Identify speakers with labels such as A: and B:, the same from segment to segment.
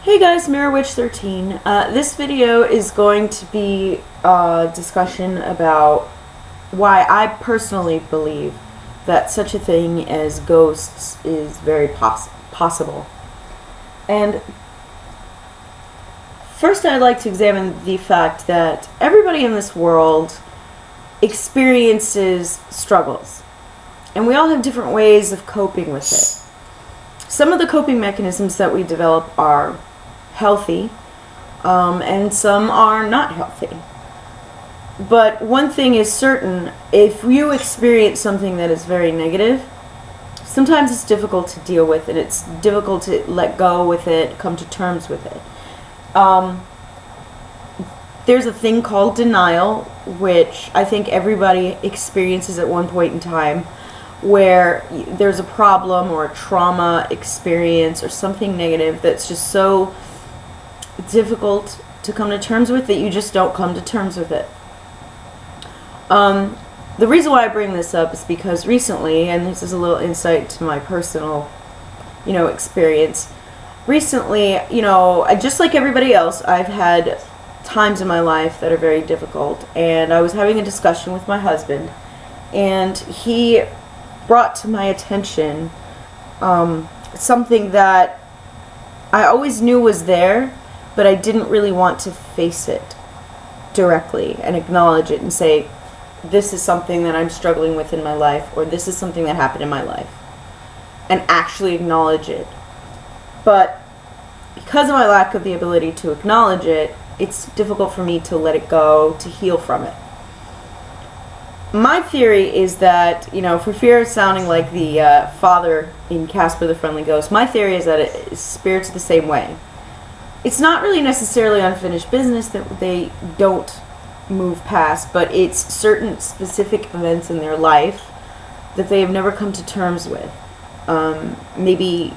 A: Hey guys, Mirror Witch 13. This video is going to be a discussion about why I personally believe that such a thing as ghosts is very possible. And first I'd like to examine the fact that everybody in this world experiences struggles. And we all have different ways of coping with it. Some of the coping mechanisms that we develop are healthy, and some are not healthy. But one thing is certain: if you experience something that is very negative, sometimes it's difficult to deal with, and it's difficult to let go with it, come to terms with it. There's a thing called denial, which I think everybody experiences at one point in time, where there's a problem or a trauma experience or something negative that's just so difficult to come to terms with that you just don't come to terms with it. The reason why I bring this up is because recently, and this is a little insight to my personal, experience. Recently, just like everybody else, I've had times in my life that are very difficult, and I was having a discussion with my husband, and he brought to my attention something that I always knew was there, but I didn't really want to face it directly and acknowledge it and say, this is something that I'm struggling with in my life, or this is something that happened in my life, and actually acknowledge it. But because of my lack of the ability to acknowledge it, it's difficult for me to let it go, to heal from it. My theory is that, for fear of sounding like the father in Casper the Friendly Ghost, my theory is that spirits are the same way. It's not really necessarily unfinished business that they don't move past, but it's certain specific events in their life that they have never come to terms with. Maybe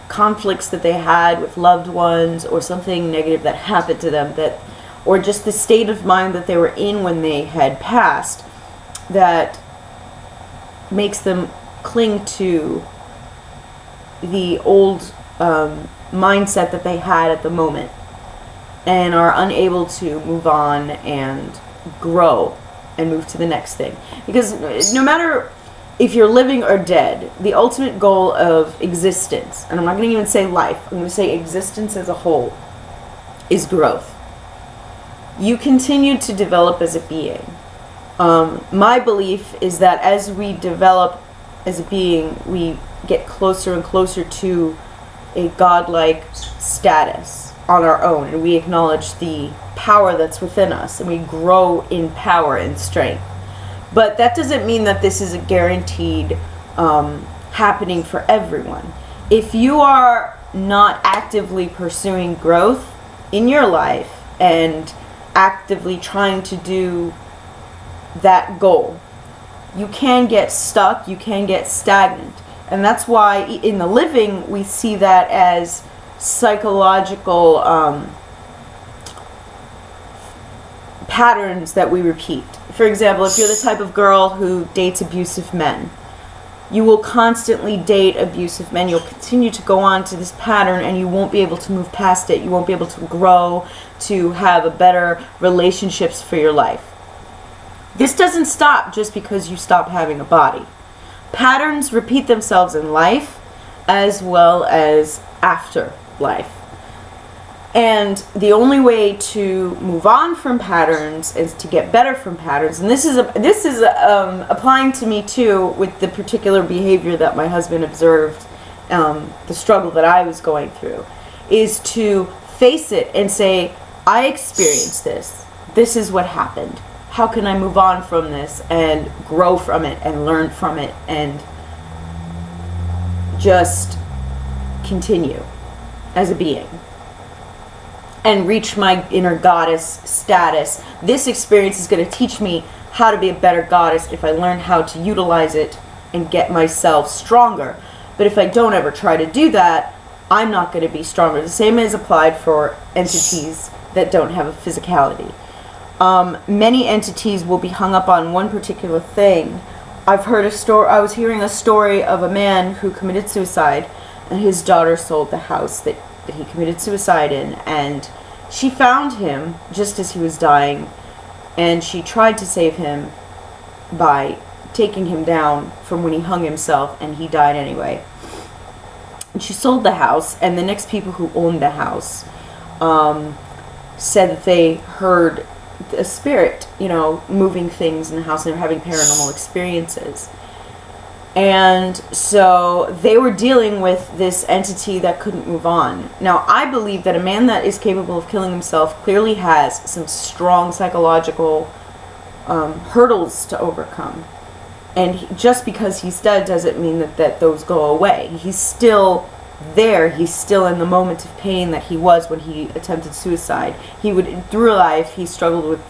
A: conflicts that they had with loved ones, or something negative that happened to them, or just the state of mind that they were in when they had passed, that makes them cling to the old mindset that they had at the moment, and are unable to move on and grow and move to the next thing. Because no matter if you're living or dead, the ultimate goal of existence, and I'm not going to even say life, I'm going to say existence as a whole, is growth. You continue to develop as a being. My belief is that as we develop as a being, we get closer and closer to a godlike status on our own, and we acknowledge the power that's within us, and we grow in power and strength. But that doesn't mean that this is a guaranteed happening for everyone. If you are not actively pursuing growth in your life and actively trying to do that goal, you can get stuck, you can get stagnant. And that's why in the living we see that as psychological patterns that we repeat. For example, if you're the type of girl who dates abusive men, you will constantly date abusive men. You'll continue to go on to this pattern, and you won't be able to move past it. You won't be able to grow, to have a better relationships for your life. This doesn't stop just because you stop having a body. Patterns repeat themselves in life as well as after life. And the only way to move on from patterns is to get better from patterns. And this is applying to me too, with the particular behavior that my husband observed, the struggle that I was going through, is to face it and say, I experienced this. This is what happened. How can I move on from this and grow from it and learn from it and just continue as a being and reach my inner goddess status? This experience is going to teach me how to be a better goddess if I learn how to utilize it and get myself stronger. But if I don't ever try to do that, I'm not going to be stronger. The same is applied for entities that don't have a physicality. Many entities will be hung up on one particular thing. I was hearing a story of a man who committed suicide, and his daughter sold the house that that he committed suicide in, and she found him just as he was dying, and she tried to save him by taking him down from when he hung himself, and he died anyway. And she sold the house, and the next people who owned the house said that they heard a spirit, moving things in the house, and they were having paranormal experiences. And so they were dealing with this entity that couldn't move on. Now, I believe that a man that is capable of killing himself clearly has some strong psychological hurdles to overcome. And just because he's dead doesn't mean that those go away. He's still there. He's still in the moment of pain that he was when he attempted suicide. Through life, he struggled with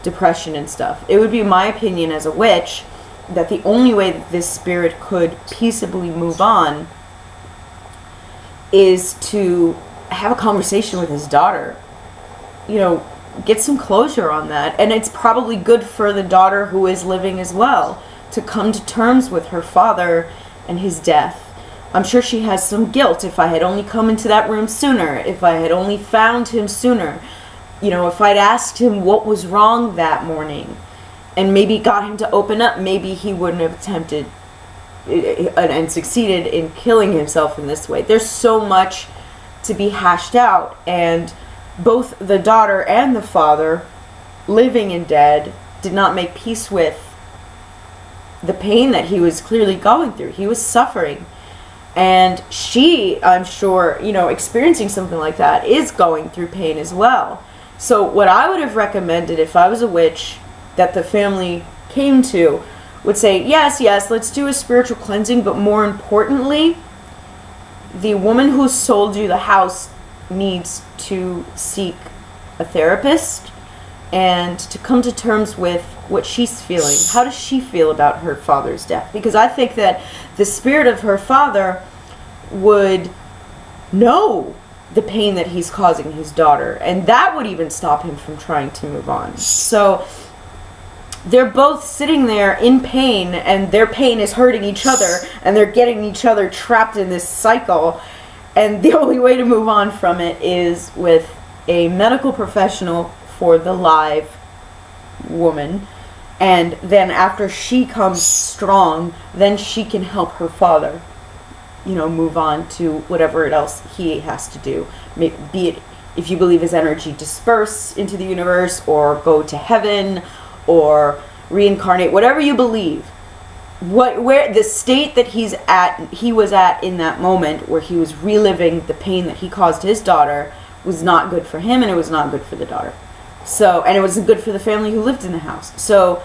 A: depression and stuff. It would be my opinion as a witch that the only way that this spirit could peaceably move on is to have a conversation with his daughter. Get some closure on that. And it's probably good for the daughter who is living as well to come to terms with her father and his death. I'm sure she has some guilt. If I had only come into that room sooner, if I had only found him sooner, if I'd asked him what was wrong that morning, and maybe got him to open up, maybe he wouldn't have attempted and succeeded in killing himself in this way. There's so much to be hashed out, and both the daughter and the father, living and dead, did not make peace with the pain that he was clearly going through. He was suffering. And she, I'm sure, experiencing something like that, is going through pain as well. So what I would have recommended if I was a witch that the family came to would say, yes, let's do a spiritual cleansing, but more importantly, the woman who sold you the house needs to seek a therapist and to come to terms with what she's feeling. How does she feel about her father's death? Because I think that the spirit of her father would know the pain that he's causing his daughter, and that would even stop him from trying to move on. So they're both sitting there in pain, and their pain is hurting each other, and they're getting each other trapped in this cycle, and the only way to move on from it is with a medical professional for the live woman. And then after she comes strong, then she can help her father, move on to whatever else he has to do. Be it, if you believe his energy, disperse into the universe, or go to heaven, or reincarnate, whatever you believe. Where the state that he was at in that moment, where he was reliving the pain that he caused his daughter, was not good for him, and it was not good for the daughter. So, and it wasn't good for the family who lived in the house. So,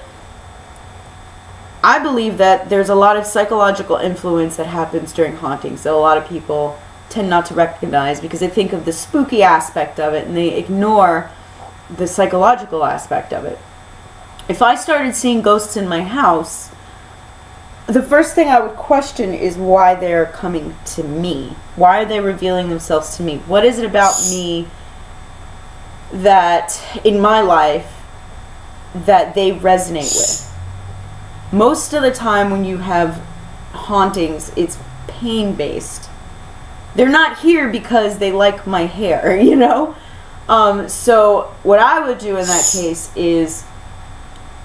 A: I believe that there's a lot of psychological influence that happens during hauntings that a lot of people tend not to recognize because they think of the spooky aspect of it and they ignore the psychological aspect of it. If I started seeing ghosts in my house, the first thing I would question is why they're coming to me. Why are they revealing themselves to me? What is it about me that in my life that they resonate with? Most of the time when you have hauntings, it's pain-based. They're not here because they like my hair, So what I would do in that case is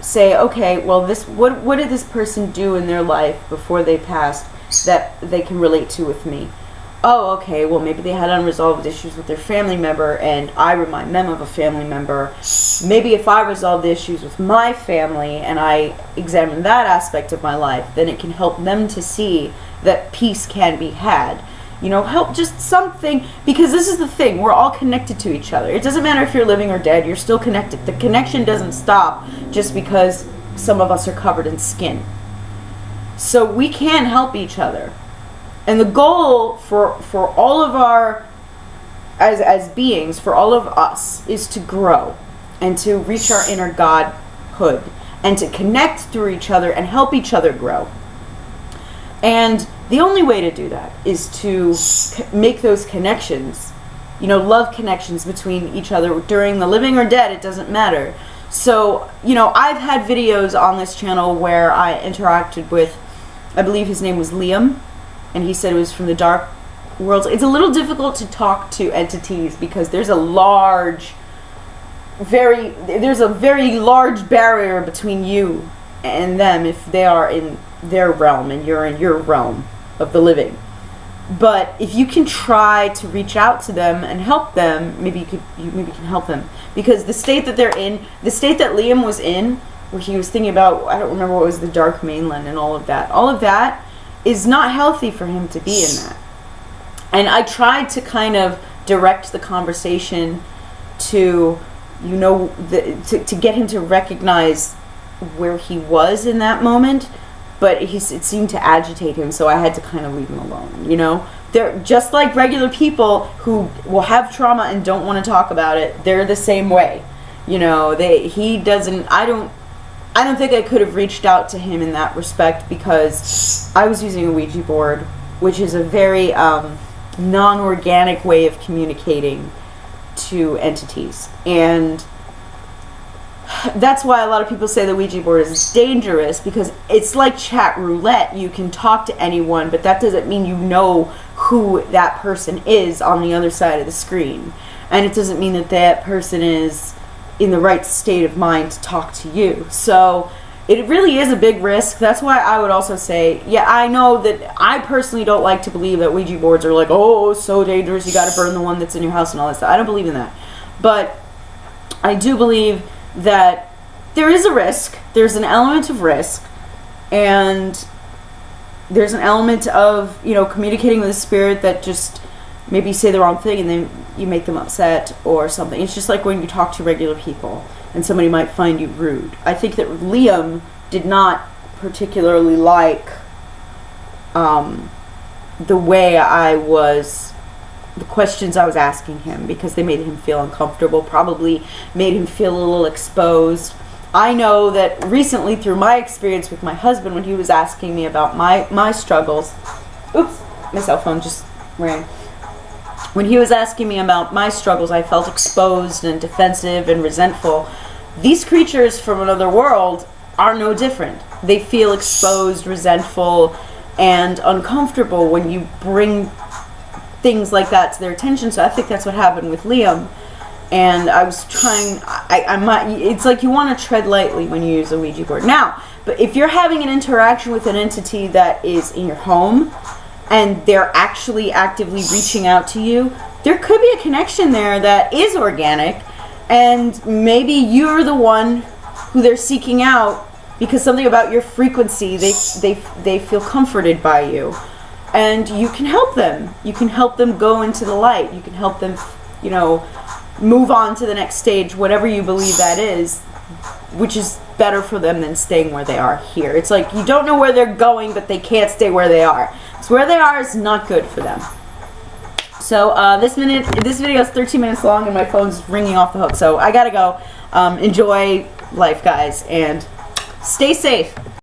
A: say, okay, well, what did this person do in their life before they passed that they can relate to with me? Oh, okay, well, maybe they had unresolved issues with their family member, and I remind them of a family member. Maybe if I resolve the issues with my family and I examine that aspect of my life, then it can help them to see that peace can be had. Help just something, because this is the thing, we're all connected to each other. It doesn't matter if you're living or dead, you're still connected. The connection doesn't stop just because some of us are covered in skin. So we can help each other. And the goal for all of our, as beings, for all of us, is to grow and to reach our inner godhood and to connect through each other and help each other grow. And the only way to do that is to make those connections, love connections between each other during the living or dead, it doesn't matter. So, I've had videos on this channel where I interacted with, I believe his name was Liam, and he said it was from the dark worlds. It's a little difficult to talk to entities because there's a very large barrier between you and them if they are in their realm and you're in your realm of the living. But if you can try to reach out to them and help them, maybe you can help them, because the state that they're in, the state that Liam was in, where he was thinking about, I don't remember what was the dark mainland and all of that is not healthy for him to be in that. And I tried to kind of direct the conversation to, to get him to recognize where he was in that moment, but it seemed to agitate him, so I had to kind of leave him alone, They're just like regular people who will have trauma and don't want to talk about it. They're the same way. I don't think I could have reached out to him in that respect because I was using a Ouija board, which is a very non-organic way of communicating to entities. And that's why a lot of people say the Ouija board is dangerous, because it's like chat roulette. You can talk to anyone, but that doesn't mean you know who that person is on the other side of the screen. And it doesn't mean that that person is in the right state of mind to talk to you. So it really is a big risk. That's why I would also say, yeah, I know that I personally don't like to believe that Ouija boards are like, oh, so dangerous, you got to burn the one that's in your house and all that stuff. I don't believe in that. But I do believe that there is a risk. There's an element of risk, and there's an element of, communicating with a spirit that just maybe say the wrong thing and then you make them upset or something. It's just like when you talk to regular people and somebody might find you rude. I think that Liam did not particularly like the way the questions I was asking him, because they made him feel uncomfortable, probably made him feel a little exposed. I know that recently, through my experience with my husband, when he was asking me about my struggles, oops, my cell phone just rang. When he was asking me about my struggles, I felt exposed and defensive and resentful. These creatures from another world are no different. They feel exposed, resentful, and uncomfortable when you bring things like that to their attention. So I think that's what happened with Liam. And I was trying, it's like you want to tread lightly when you use a Ouija board. Now, but if you're having an interaction with an entity that is in your home, and they're actually actively reaching out to you, there could be a connection there that is organic, and maybe you're the one who they're seeking out because something about your frequency, they feel comforted by you. And you can help them. You can help them go into the light. You can help them, move on to the next stage, whatever you believe that is, which is better for them than staying where they are here. It's like you don't know where they're going, but they can't stay where they are. So where they are is not good for them. So this video is 13 minutes long, and my phone's ringing off the hook. So I gotta go. Enjoy life, guys, and stay safe.